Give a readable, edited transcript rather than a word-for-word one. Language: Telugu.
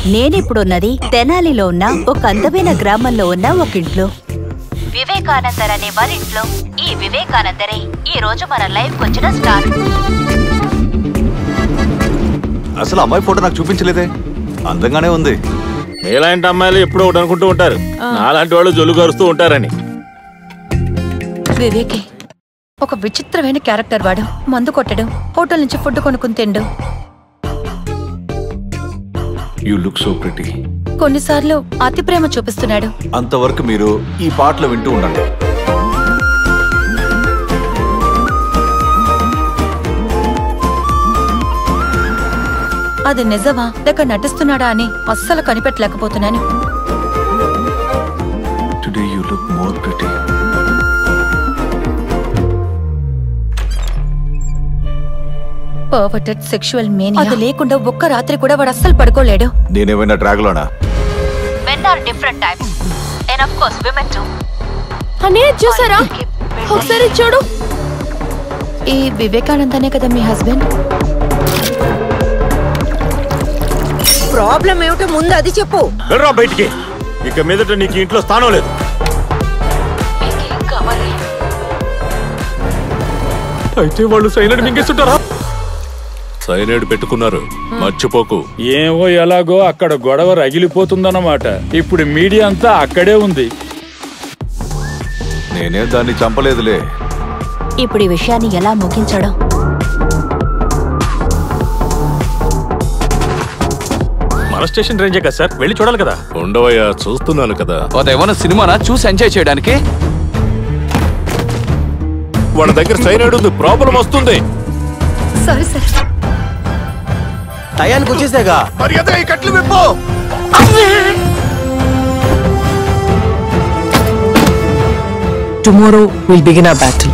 నేనిప్పుడున్నది తెనాలిలో ఉన్న ఒక అందమైన గ్రామంలో ఉన్న ఒక ఇంట్లో. వివేకానందర్ అనే వారింట్లో ఈ వివేకానందరే ఈ రోజు మన లైవ్ వచ్చిన స్టార్. అసలు అమ్మాయి ఫోటో నాకు చూపించలేదే. అందంగానే ఉంది. మీలాంటి అమ్మాయిలు ఎప్పుడో ఒకటి అనుకుంటూ ఉంటారు, నాలాంటి వాళ్ళు జొల్లు కరుస్తూ ఉంటారని. వివేకే ఒక విచిత్రమైన క్యారెక్టర్. వాడు మందు కొట్టడం, హోటల్ నుంచి ఫుడ్ కొనుక్కుని తిండు. You look so pretty. కొన్నిసార్లు అతి ప్రేమ చూపిస్తున్నాడు. అంతవరకు మీరు ఈ పాటలు వింటూ ఉండండి. అది నిజమా లేక నటిస్తున్నాడా అని అస్సలు కనిపెట్టలేకపోతున్నాను. Today you look more pretty. Perverted sexual mania. అది లేకుండా ఒక్క రాత్రి కూడా వాడు అస్సలు పడుకోలేడు. నేనేమైనా డ్రాగ్ లోనా? Men are different types and of course women too. అనే చూసారా? ఒకసారి చూడు. ఈ వివేకానందనే కదా మీ హస్బెండ్? ప్రాబ్లం ఏమిటో ముందు అది చెప్పు. వెళ్ళరా బయటికి. ఇక మీదట నీకు ఇంట్లో స్థానం లేదు. అయితే వాళ్ళు సైలెంట్ మింగేస్తుంటారా? సైలెంట్ పెట్టుకున్నారు, మర్చిపోకు. ఏమో ఎలాగో అక్కడ గొడవ రగిలిపోతుందన్నమాట. ఇప్పుడు మీడియా అంతా అక్కడే ఉంది. నేనే దాన్ని చంపలేదులే. ఇప్పుడు ఈ విషయాన్ని ఎలా ముగించడం? మన స్టేషన్ రేంజే కదా సార్, వెళ్ళి చూడాలి కదా. ఉండవయ్యా, చూస్తున్నాను కదా. అదేమన్నా సినిమానా చూసి ఎంజాయ్ చేయడానికి? వాళ్ళ దగ్గర సైలెంట్ ఉంది, ప్రాబ్లం వస్తుంది. Sorry sir. టయానికి వచ్చేసాగా. మర్యాద ఈ కట్లు విప్పు. Tomorrow we'll begin our battle.